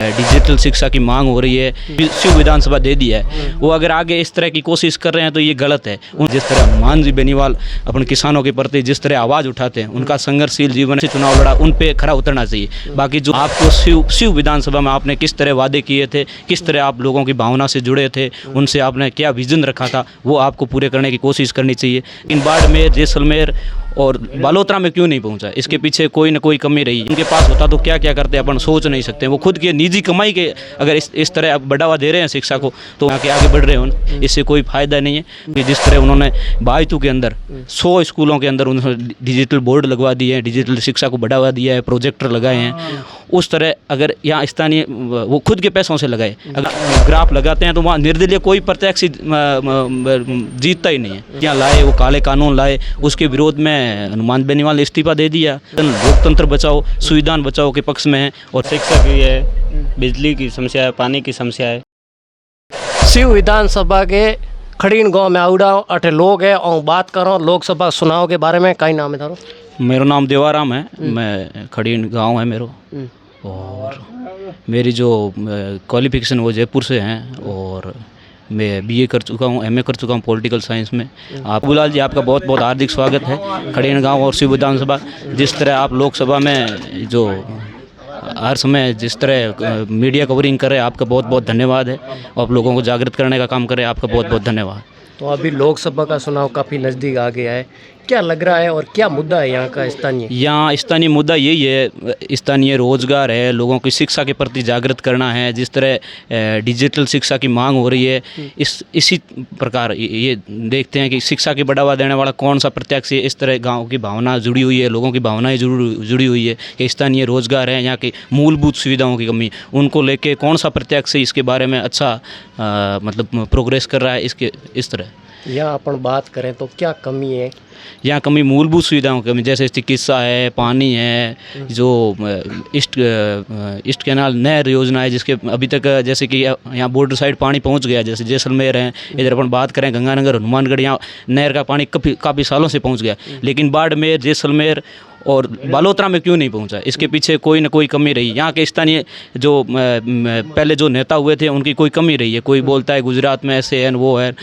Digital शिक्षा की मांग हो रही है, शिव विधानसभा दे दी है। वो अगर आगे इस तरह की कोशिश कर रहे हैं तो ये गलत है। जिस तरह हनुमान जी बेनीवाल अपने किसानों के प्रति जिस तरह आवाज़ उठाते हैं, उनका संघर्षशील जीवन से चुनाव लड़ा, उन पे खरा उतरना चाहिए। बाकी जो आपको शिव विधानसभा में आपने किस तरह वादे किए थे, किस तरह आप लोगों की भावना से जुड़े थे, उनसे आपने क्या विजन रखा था, वो आपको पूरे करने की कोशिश करनी चाहिए। इन बाड़मेर, जैसलमेर और बालोतरा में क्यों नहीं पहुंचा, इसके पीछे कोई ना कोई कमी रही। उनके पास होता तो क्या क्या करते अपन सोच नहीं सकते। वो खुद की निजी कमाई के अगर इस तरह बढ़ावा दे रहे हैं शिक्षा को, तो आगे बढ़ रहे हो, इससे कोई फायदा नहीं है। कि जिस तरह उन्होंने बायतू के अंदर 100 स्कूलों के अंदर उन्होंने डिजिटल बोर्ड लगवा दिए हैं, डिजिटल शिक्षा को बढ़ावा दिया है, प्रोजेक्टर लगाए हैं, उस तरह अगर यहाँ स्थानीय वो खुद के पैसों से लगाए, अगर ग्राफ लगाते हैं तो वहाँ निर्दलीय कोई प्रत्यक्ष जीतता ही नहीं है। यहाँ लाए वो काले कानून लाए, उसके विरोध में हनुमान बेनीवाल ने इस्तीफा दे दिया। लोकतंत्र बचाओ, संविधान बचाओ के पक्ष में है। और शिक्षा की है, बिजली की समस्या है, पानी की समस्या है। शिव विधानसभा के खड़ीन गांव में आउडा अठे लोग है और बात करो लोकसभा चुनाव के बारे में। कई नाम है थारो? मेरा नाम देवाराम है, मैं खड़ीन गांव है मेरो, और मेरी जो क्वालिफिकेशन वो जयपुर से हैं, और मैं बीए कर चुका हूँ, एमए कर चुका हूँ पॉलिटिकल साइंस में। आप गुलाल जी, आपका बहुत बहुत हार्दिक स्वागत है खड़ीन गांव और शिव विधानसभा। जिस तरह आप लोकसभा में जो हर समय जिस तरह मीडिया कवरिंग करे, आपका बहुत बहुत धन्यवाद है। आप लोगों को जागृत करने का काम करें, आपका बहुत बहुत धन्यवाद। तो अभी लोकसभा का चुनाव काफ़ी नज़दीक आ गया है, क्या लग रहा है और क्या मुद्दा है यहाँ का स्थानीय? यहाँ स्थानीय मुद्दा यही है, स्थानीय रोजगार है, लोगों की शिक्षा के प्रति जागृत करना है। जिस तरह डिजिटल शिक्षा की मांग हो रही है, इसी प्रकार ये देखते हैं कि शिक्षा की बढ़ावा देने वाला कौन सा प्रत्यक्ष है। इस तरह गांव की भावना जुड़ी हुई है, लोगों की भावनाएं जुड़ी हुई है कि स्थानीय रोजगार है, यहाँ की मूलभूत सुविधाओं की कमी, उनको लेके कौन सा प्रत्यक्ष है, इसके बारे में अच्छा मतलब प्रोग्रेस कर रहा है। इसके इस तरह यहाँ अपन बात करें तो क्या कमी है? यहाँ कमी मूलभूत सुविधाओं की कमी, जैसे चिकित्सा है, पानी है, जो ईस्ट कैनाल नहर योजना है, जिसके अभी तक जैसे कि यहाँ बॉर्डर साइड पानी पहुँच गया, जैसे जैसलमेर है, इधर अपन बात करें गंगानगर, हनुमानगढ़, यहाँ नहर का पानी काफ़ी सालों से पहुँच गया, लेकिन बाड़मेर, जैसलमेर और बालोतरा में क्यों नहीं पहुँचा, इसके पीछे कोई ना कोई कमी रही। यहाँ के स्थानीय जो पहले जो नेता हुए थे, उनकी कोई कमी रही है। कोई बोलता है गुजरात में ऐसे है, वो है,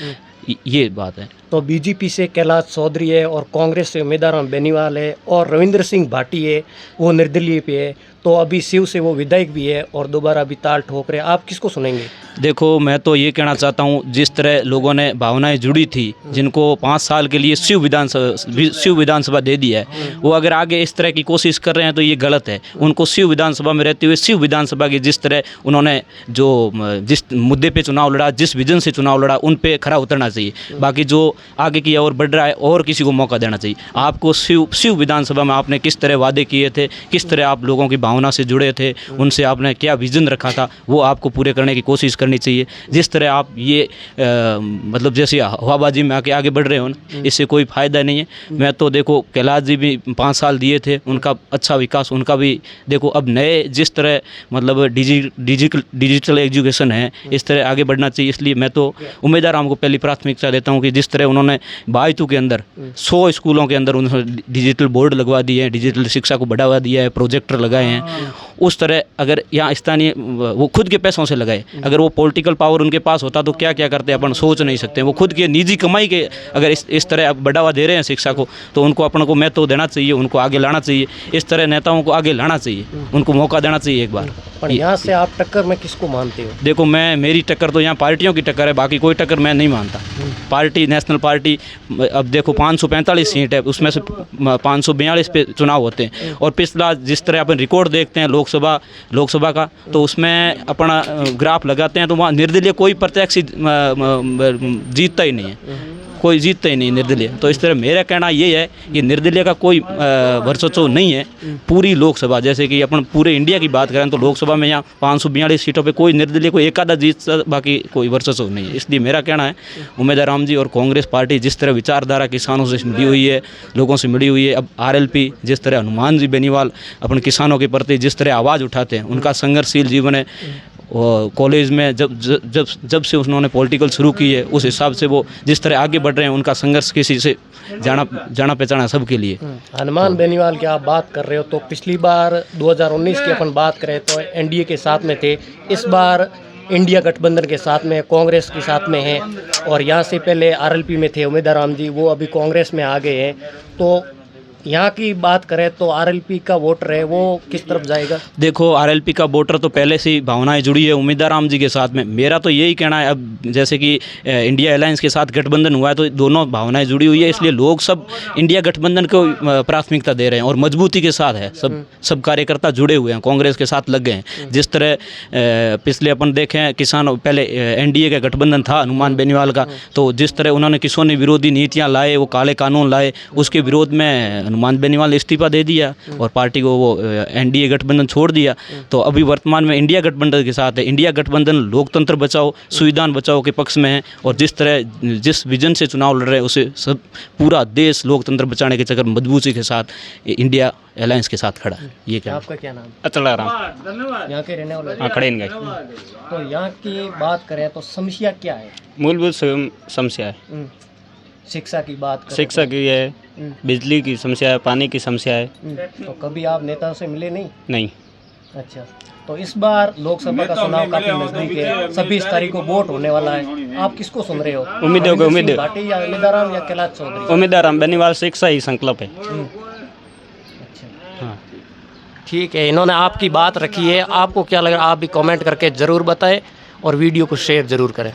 ये बात है। तो बीजेपी से कैलाश चौधरी है और कांग्रेस से उम्मीदवार बेनीवाल है और रविंद्र सिंह भाटी है, वो निर्दलीय पे है। तो अभी शिव से वो विधायक भी है और दोबारा अभी ताल ठोक रहे। आप किसको सुनेंगे? देखो, मैं तो ये कहना चाहता हूँ, जिस तरह लोगों ने भावनाएं जुड़ी थी, जिनको 5 साल के लिए शिव विधानसभा दे दी है, वो अगर आगे इस तरह की कोशिश कर रहे हैं तो ये गलत है। उनको शिव विधानसभा में रहते हुए शिव विधानसभा की जिस तरह उन्होंने जिस मुद्दे पे चुनाव लड़ा, जिस विजन से चुनाव लड़ा, उन पे खरा उतरना चाहिए। बाकी जो आगे की ओर बढ़ रहा है, और किसी को मौका देना चाहिए। आपको शिव विधानसभा में आपने किस तरह वादे किए थे, किस तरह आप लोगों की भावना से जुड़े थे, उनसे आपने क्या विजन रखा था, वो आपको पूरे करने की कोशिश करनी चाहिए। जिस तरह आप ये मतलब जैसे हवाबाजी में आगे बढ़ रहे हो ना, इससे कोई फायदा नहीं है। मैं तो देखो, कैलाश जी भी 5 साल दिए थे, उनका अच्छा विकास, उनका भी देखो। अब नए जिस तरह मतलब डिजिटल एजुकेशन है, इस तरह आगे बढ़ना चाहिए। इसलिए मैं तो उम्मीदवार हमको पहली प्राथमिकता देता हूँ कि जिस तरह उन्होंने बायतू के अंदर 100 स्कूलों के अंदर उन्होंने डिजिटल बोर्ड लगवा दिए हैं, डिजिटल शिक्षा को बढ़ावा दिया है, प्रोजेक्टर लगाए हैं, उस तरह अगर यहाँ स्थानीय वो खुद के पैसों से लगाए, अगर वो पॉलिटिकल पावर उनके पास होता तो क्या क्या करते अपन सोच नहीं सकते। वो खुद की निजी कमाई के अगर इस तरह बढ़ावा दे रहे हैं शिक्षा को, तो उनको अपन को महत्व देना चाहिए, उनको आगे लाना चाहिए। इस तरह नेताओं को आगे लाना चाहिए, उनको मौका देना चाहिए एक बार। पर यहाँ से आप टक्कर में किसको मानते हो? देखो, मेरी टक्कर तो यहाँ पार्टियों की टक्कर है, बाकी कोई टक्कर मैं नहीं मानता। पार्टी, नेशनल पार्टी, अब देखो 545 सीट है, उसमें से 542 पे चुनाव होते हैं। और पिछला जिस तरह अपन रिकॉर्ड देखते हैं लोकसभा का, तो उसमें अपना ग्राफ लगाते हैं तो वहाँ निर्दलीय कोई प्रत्यक्ष जीतता ही नहीं है, कोई जीतता ही नहीं निर्दलीय। तो इस तरह मेरा कहना ये है कि निर्दलीय का कोई वर्चस्व नहीं है पूरी लोकसभा। जैसे कि अपन पूरे इंडिया की बात करें तो लोकसभा में यहाँ 542 सीटों पे कोई निर्दलीय कोई एक आधा जीत, बाकी कोई वर्चस्व नहीं है। इसलिए मेरा कहना है, उम्मीदवार राम जी और कांग्रेस पार्टी जिस तरह विचारधारा किसानों से मिली हुई है, लोगों से मिली हुई है, अब RLP जिस तरह हनुमान जी बेनीवाल अपने किसानों के प्रति जिस तरह आवाज़ उठाते हैं, उनका संघर्षशील जीवन है, और कॉलेज में जब से उन्होंने पॉलिटिकल शुरू की है उस हिसाब से वो जिस तरह आगे बढ़ रहे हैं, उनका संघर्ष किसी से जाना पहचाना सबके लिए। हनुमान बेनीवाल की आप बात कर रहे हो, तो पिछली बार 2019 की अपन बात करें तो एनडीए के साथ में थे, इस बार इंडिया गठबंधन के साथ में, कांग्रेस के साथ में है, और यहाँ से पहले आरएलपी में थे उमेदवार राम जी, वो अभी कांग्रेस में आ गए हैं। तो यहाँ की बात करें तो आरएलपी का वोटर है वो किस तरफ जाएगा? देखो, आरएलपी का वोटर तो पहले से ही भावनाएं जुड़ी है उम्मीदवार राम जी के साथ में। मेरा तो यही कहना है, अब जैसे कि इंडिया अलायंस के साथ गठबंधन हुआ है तो दोनों भावनाएं जुड़ी हुई है, इसलिए लोग सब इंडिया गठबंधन को प्राथमिकता दे रहे हैं और मजबूती के साथ है। सब कार्यकर्ता जुड़े हुए हैं, कांग्रेस के साथ लग गए हैं। जिस तरह पिछले अपन देखें किसान, पहले एनडीए का गठबंधन था हनुमान बेनीवाल का, तो जिस तरह उन्होंने किसानी विरोधी नीतियाँ लाए, वो काले कानून लाए, उसके विरोध में हनुमान बेनीवाल ने इस्तीफा दे दिया और पार्टी को वो एनडीए गठबंधन छोड़ दिया। तो अभी वर्तमान में इंडिया गठबंधन के साथ है। इंडिया गठबंधन लोकतंत्र बचाओ, संविधान बचाओ के पक्ष में है, और जिस विजन से चुनाव लड़ रहे हैं उसे सब पूरा देश लोकतंत्र बचाने के चक्कर मजबूती के साथ इंडिया अलायंस के साथ खड़ा है। ये क्या आपका क्या नाम? अचला राम, यहाँ के रहने वाले? हाँ, खड़े गए। तो यहाँ की बात करें तो समस्या क्या है? मूलभूत समस्या है, शिक्षा की बात करें शिक्षा की है, बिजली की समस्या है, पानी की समस्या है। तो कभी आप नेताओं से मिले नहीं? नहीं। अच्छा, तो इस बार लोकसभा का चुनाव काफी नजदीक है, 26 तारीख को वोट होने वाला है, आप किसको सुन रहे हो? उम्मीद भाटी या उम्मीदवार राम या कैलाश चौधरी? उम्मीदवार राम बेनीवाल शिक्षा ही संकल्प है। अच्छा, हाँ, ठीक है, इन्होंने आपकी बात रखी है। आपको क्या लग रहा है, आप भी कमेंट करके ज़रूर बताएं और वीडियो को शेयर ज़रूर करें।